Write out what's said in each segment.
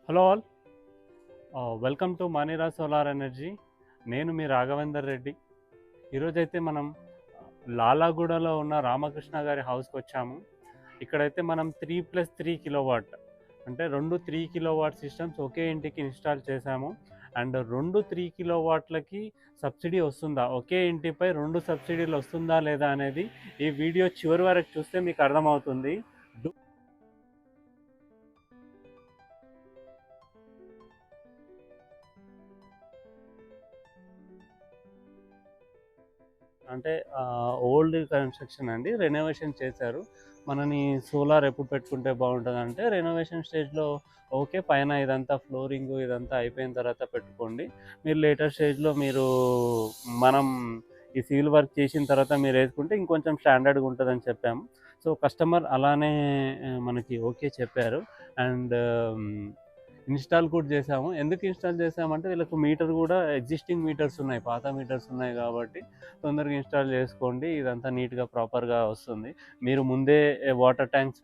Hello all, welcome to Manira solar energy. నేను మీ రాఘవేందర్ రెడ్డి. ఈరోజైతే మనం లాలాగూడలో ఉన్న రామకృష్ణ గారి హౌస్కి వచ్చాము. ఇక్కడైతే మనం 3+3 కిలోవాట్ అంటే 3 కిలోవాట్ సిస్టమ్స్ ఒకే ఇంటికి ఇన్స్టాల్ చేశాము. అండ్ 3 కిలోవాట్లకి సబ్సిడీ వస్తుందా, ఒకే ఇంటిపై 2 సబ్సిడీలు వస్తుందా లేదా అనేది ఈ వీడియో చివరి వరకు చూస్తే మీకు అర్థమవుతుంది. అంటే ఓల్డ్ కన్స్ట్రక్షన్ అండి, రెనోవేషన్ చేశారు. మనని సోలార్ ఎప్పుడు పెట్టుకుంటే బాగుంటుంది అంటే రెనోవేషన్ స్టేజ్లో ఓకే, పైన ఇదంతా ఫ్లోరింగ్ ఇదంతా అయిపోయిన తర్వాత పెట్టుకోండి. మీరు లేటర్ స్టేజ్లో మనం ఈ సివిల్ వర్క్ చేసిన తర్వాత మీరు వేసుకుంటే ఇంకొంచెం స్టాండర్డ్గా ఉంటుందని చెప్పాము. సో కస్టమర్ అలానే మనకి ఓకే చెప్పారు. అండ్ ఇన్స్టాల్ కూడా చేసాము. ఎందుకు ఇన్స్టాల్ చేసామంటే వీళ్ళకు మీటర్ కూడా ఎగ్జిస్టింగ్ మీటర్స్ ఉన్నాయి, పాత మీటర్స్ ఉన్నాయి కాబట్టి తొందరగా ఇన్స్టాల్ చేసుకోండి, ఇదంతా నీట్గా ప్రాపర్గా వస్తుంది. మీరు ముందే వాటర్ ట్యాంక్స్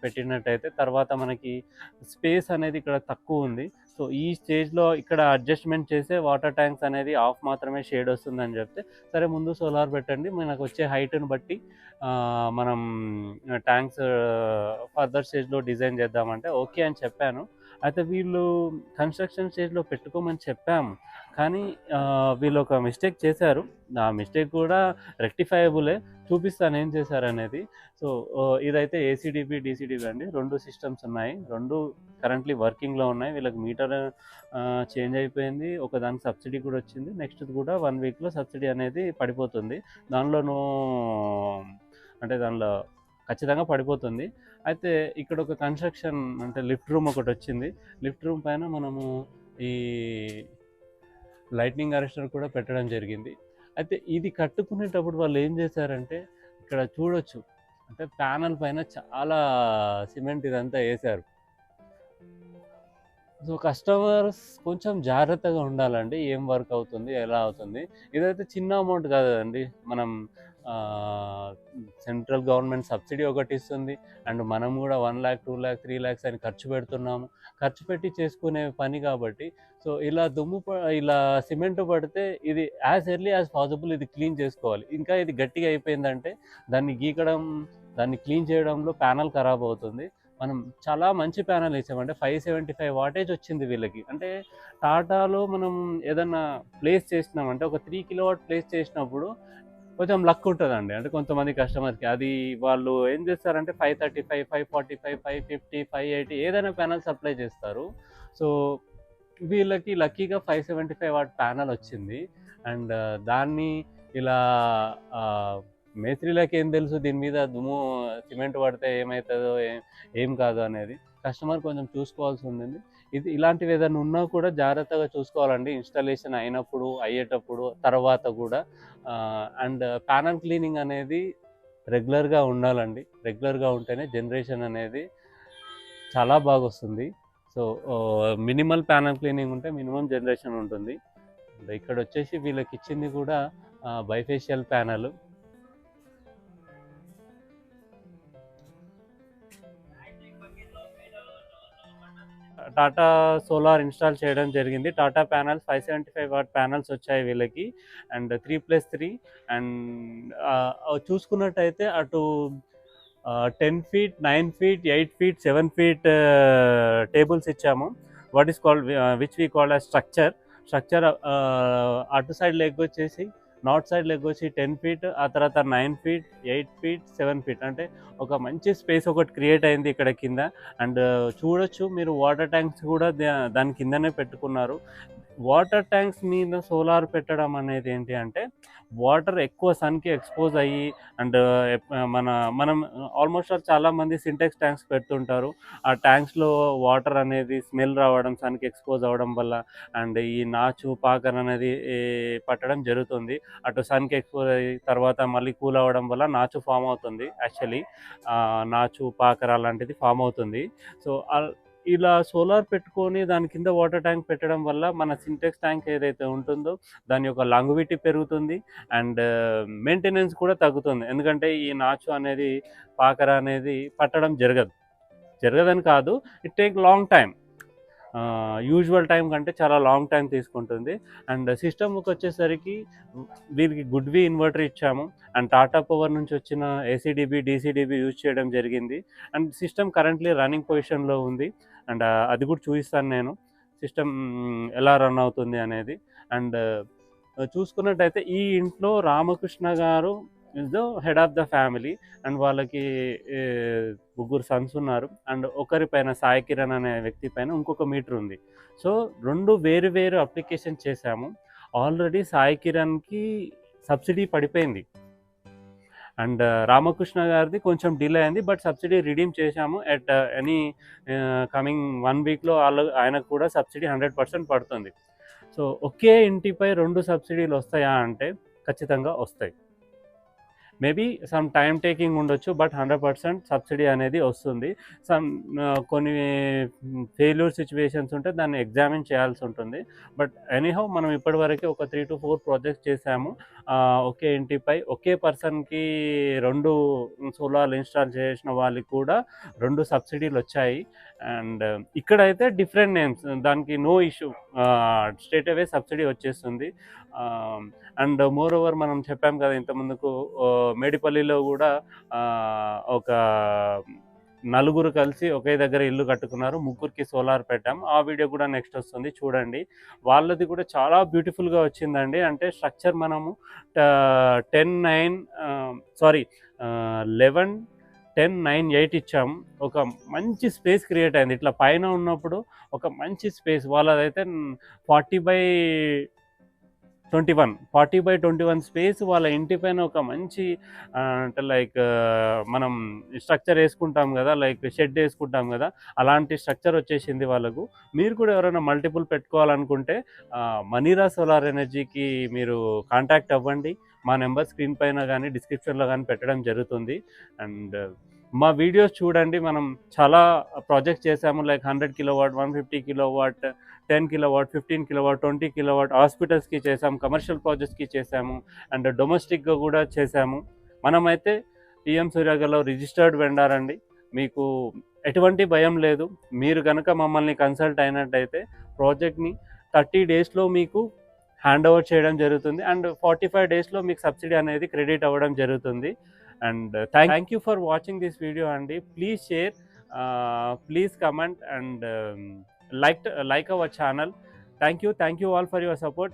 పెట్టినట్టయితే తర్వాత మనకి స్పేస్ అనేది ఇక్కడ తక్కువ ఉంది. సో ఈ స్టేజ్లో ఇక్కడ అడ్జస్ట్మెంట్ చేసే వాటర్ ట్యాంక్స్ అనేది ఆఫ్ మాత్రమే షేడ్ వస్తుందని చెప్తే, సరే ముందు సోలార్ పెట్టండి, మనకు వచ్చే హైట్ని బట్టి మనం ట్యాంక్స్ ఫర్దర్ స్టేజ్లో డిజైన్ చేద్దామంటే ఓకే అని చెప్పాను. అయితే వీళ్ళు కన్స్ట్రక్షన్ స్టేజ్లో పెట్టుకోమని చెప్పాము, కానీ వీళ్ళు ఒక మిస్టేక్ చేశారు. ఆ మిస్టేక్ కూడా రెక్టిఫైయబులే, చూపిస్తాను ఏం చేశారనేది. సో ఇదైతే ఏసీడీబీ డీసీడీబీ అండి, 2 సిస్టమ్స్ ఉన్నాయి, 2 కరెంట్లీ వర్కింగ్లో ఉన్నాయి. వీళ్ళకి మీటర్ చేంజ్ అయిపోయింది, ఒకదానికి సబ్సిడీ కూడా వచ్చింది, నెక్స్ట్ కూడా 1 వీక్లో సబ్సిడీ అనేది పడిపోతుంది. దానిలోనూ దానిలో ఖచ్చితంగా పడిపోతుంది. అయితే ఇక్కడ ఒక కన్స్ట్రక్షన్ అంటే లిఫ్ట్ రూమ్ ఒకటి వచ్చింది. లిఫ్ట్ రూమ్ పైన మనము ఈ లైట్నింగ్ అరెస్టర్ కూడా పెట్టడం జరిగింది. అయితే ఇది కట్టుకునేటప్పుడు వాళ్ళు ఏం చేశారంటే, ఇక్కడ చూడొచ్చు, అంటే ప్యానల్ పైన చాలా సిమెంట్ ఇదంతా వేశారు. సో కస్టమర్స్ కొంచెం జాగ్రత్తగా ఉండాలండి, ఏం వర్క్ అవుతుంది ఎలా అవుతుంది. ఇదైతే చిన్న అమౌంట్ కాదండి, మనం సెంట్రల్ గవర్నమెంట్ సబ్సిడీ ఒకటి ఇస్తుంది, అండ్ మనం కూడా 1 lakh 2 lakh 3 lakhs అని ఖర్చు పెడుతున్నాము. ఖర్చు పెట్టి చేసుకునే పని కాబట్టి సో ఇలా ఇలా సిమెంట్ పడితే ఇది యాజ్ ఎర్లీ యాజ్ పాసిబుల్ ఇది క్లీన్ చేసుకోవాలి. ఇంకా ఇది గట్టిగా అయిపోయిందంటే దాన్ని క్లీన్ చేయడంలో ప్యానల్ ఖరాబ్ అవుతుంది. మనం చాలా మంచి ప్యానల్ ఇచ్చామంటే 575 వాటేజ్ వచ్చింది వీళ్ళకి. అంటే టాటాలో మనం ఏదన్నా ప్లేస్ చేసినామంటే ఒక 3 కిలోవాట్ ప్లేస్ చేసినప్పుడు కొంచెం లక్ ఉంటుందండి. అంటే కొంతమంది కస్టమర్కి అది వాళ్ళు ఏం చేస్తారంటే 535 545 550 580 ఏదైనా ప్యానల్ సప్లై చేస్తారు. సో వీళ్ళకి లక్కీగా 575 వాట్ ప్యానల్ వచ్చింది. అండ్ దాన్ని ఇలా మేస్త్రీలకి ఏం తెలుసు దీని మీద దుమ్ము సిమెంట్ పడితే ఏమవుతుందో ఏం కాదు అనేది. కస్టమర్ కొంచెం చూసుకోవాల్సి ఉండింది. ఇలాంటివి ఏదైనా ఉన్నా కూడా జాగ్రత్తగా చూసుకోవాలండి, ఇన్స్టాలేషన్ అయినప్పుడు అయ్యేటప్పుడు తర్వాత కూడా. అండ్ ప్యానల్ క్లీనింగ్ అనేది రెగ్యులర్గా ఉండాలండి, రెగ్యులర్గా ఉంటేనే జనరేషన్ అనేది చాలా బాగా వస్తుంది. సో మినిమల్ ప్యానల్ క్లీనింగ్ ఉంటే మినిమం జనరేషన్ ఉంటుంది. ఇక్కడ వచ్చేసి వీళ్ళకి ఇచ్చింది కూడా bifacial panel. Tata solar install చేయడం జరిగింది. టాటా ప్యానల్స్ 575 వాట్ ప్యానల్స్ వచ్చాయి వీళ్ళకి. అండ్ 3+3 అండ్ చూసుకున్నట్టయితే అటు 10 feet 9 feet 8 feet 7 feet tables ఇచ్చాము. What is called which we called as structure. అటు సైడ్ లెగ్ వచ్చేసి నార్త్ సైడ్ లెగ్ వచ్చి 10 feet, ఆ తర్వాత 9 feet 8 feet 7 feet, అంటే ఒక మంచి స్పేస్ ఒకటి క్రియేట్ అయింది ఇక్కడ కింద. అండ్ చూడొచ్చు మీరు వాటర్ ట్యాంక్స్ కూడా దాని కిందనే పెట్టుకున్నారు. వాటర్ ట్యాంక్స్ మీద సోలార్ పెట్టడం అనేది ఏంటి అంటే, వాటర్ ఎక్కువ సన్కి ఎక్స్పోజ్ అయ్యి అండ్ మనం ఆల్మోస్ట్ చాలామంది సింటెక్స్ ట్యాంక్స్ పెడుతుంటారు. ఆ ట్యాంక్స్లో వాటర్ అనేది స్మెల్ రావడం, సన్కి ఎక్స్పోజ్ అవ్వడం వల్ల అండ్ ఈ నాచు పాకర్ అనేది పట్టడం జరుగుతుంది. అటు సన్కి ఎక్స్పోజ్ అయ్యి తర్వాత మళ్ళీ కూల్ అవ్వడం వల్ల నాచు ఫామ్ అవుతుంది. యాక్చువల్లీ నాచు పాకర్ అలాంటిది ఫామ్ అవుతుంది. సో ఇలా సోలార్ పెట్టుకొని దాని కింద వాటర్ ట్యాంక్ పెట్టడం వల్ల మన సింటెక్స్ ట్యాంక్ ఏదైతే ఉంటుందో దాని యొక్క లాంగువిటీ పెరుగుతుంది అండ్ మెయింటెనెన్స్ కూడా తగ్గుతుంది. ఎందుకంటే ఈ నాచు అనేది పాకర అనేది పట్టడం జరగదని కాదు, it take long time. Usual time కంటే చాలా లాంగ్ టైం తీసుకుంటుంది. అండ్ సిస్టమ్కి వచ్చేసరికి దీనికి గుడ్వి ఇన్వర్టర్ ఇచ్చాము. అండ్ టాటా పవర్ నుంచి వచ్చిన ఏసీడీబీ, డీసీడీబీ యూజ్ చేయడం జరిగింది. అండ్ సిస్టమ్ కరెంట్లీ రన్నింగ్ పొజిషన్లో ఉంది. అండ్ అది కూడా చూపిస్తాను నేను సిస్టమ్ ఎలా రన్ అవుతుంది అనేది. అండ్ చూసుకున్నట్టయితే ఈ ఇంట్లో రామకృష్ణ గారు is the head of the family. And వాళ్ళకి ముగ్గురు సన్స్ ఉన్నారు. అండ్ ఒకరి పైన సాయి కిరణ్ అనే వ్యక్తి పైన ఇంకొక మీటర్ ఉంది. సో 2 వేరు వేరు అప్లికేషన్ చేశాము. ఆల్రెడీ సాయి కిరణ్కి సబ్సిడీ పడిపోయింది. అండ్ రామకృష్ణ గారిది కొంచెం డిలే అయింది, బట్ సబ్సిడీ రిడీమ్ చేశాము. ఎట్ ఎనీ కమింగ్ 1 వీక్లో ఆయనకు కూడా సబ్సిడీ 100% పడుతుంది. సో ఒకే ఇంటిపై 2 సబ్సిడీలు వస్తాయా అంటే ఖచ్చితంగా వస్తాయి. మేబీ సమ్ టైం టేకింగ్ ఉండొచ్చు, బట్ 100% సబ్సిడీ అనేది వస్తుంది. కొన్ని ఫెయిల్యూర్ సిచ్యువేషన్స్ ఉంటే దాన్ని ఎగ్జామిన్ చేయాల్సి ఉంటుంది. బట్ ఎనీహౌ మనం ఇప్పటివరకు ఒక 3 to 4 ప్రాజెక్ట్స్ చేశాము. ఒకే ఇంటిపై ఒకే పర్సన్కి 2 సోలార్ ఇన్స్టాల్ చేసిన వాళ్ళకి కూడా 2 సబ్సిడీలు వచ్చాయి. అండ్ ఇక్కడైతే డిఫరెంట్ నేమ్స్, దానికి నో ఇష్యూ, స్ట్రేట్ అవే సబ్సిడీ వచ్చేస్తుంది. అండ్ మోర్ ఓవర్ మనం చెప్పాం కదా ఇంతకుముందుకు, మేడిపల్లిలో కూడా ఒక నలుగురు కలిసి ఒకే దగ్గర ఇల్లు కట్టుకున్నారు. ముగ్గురికి సోలార్ పెట్టాం. ఆ వీడియో కూడా నెక్స్ట్ వస్తుంది, చూడండి. వాళ్ళది కూడా చాలా బ్యూటిఫుల్గా వచ్చిందండి. అంటే స్ట్రక్చర్ మనము 11-10-9-8 ఇచ్చాము. ఒక మంచి స్పేస్ క్రియేట్ అయింది. ఇట్లా పైన ఉన్నప్పుడు ఒక మంచి స్పేస్. వాళ్ళదైతే 40/21 స్పేస్. వాళ్ళ ఇంటి పైన ఒక మంచి అంటే లైక్ మనం స్ట్రక్చర్ వేసుకుంటాం కదా, లైక్ షెడ్ వేసుకుంటాం కదా, అలాంటి స్ట్రక్చర్ వచ్చేసింది వాళ్ళకు. మీరు కూడా ఎవరైనా మల్టిపుల్ పెట్టుకోవాలనుకుంటే మనీరా సోలార్ ఎనర్జీకి మీరు కాంటాక్ట్ అవ్వండి. మా నెంబర్ స్క్రీన్ పైన కానీ డిస్క్రిప్షన్లో కానీ పెట్టడం జరుగుతుంది. అండ్ మా వీడియోస్ చూడండి. మనం చాలా ప్రాజెక్ట్స్ చేసాము, like 100 kilowatt, 150 kilowatt, 10 kilowatt, 15 kilowatt, 20 kilowatt హాస్పిటల్స్కి చేసాము, కమర్షియల్ ప్రాజెక్ట్స్కి చేసాము, అండ్ డొమెస్టిక్గా కూడా చేసాము. మనమైతే పిఎం సూర్యాగర్లో రిజిస్టర్డ్ వెండర్ అండి. మీకు ఎటువంటి భయం లేదు. మీరు కనుక మమ్మల్ని కన్సల్ట్ అయినట్టయితే ప్రాజెక్ట్ని 30 డేస్లో మీకు హ్యాండ్ ఓవర్ చేయడం జరుగుతుంది. అండ్ 45 డేస్లో మీకు సబ్సిడీ అనేది క్రెడిట్ అవ్వడం జరుగుతుంది. And thank you for watching this video అండి. Please share, please comment, and like our channel. Thank you all for your support.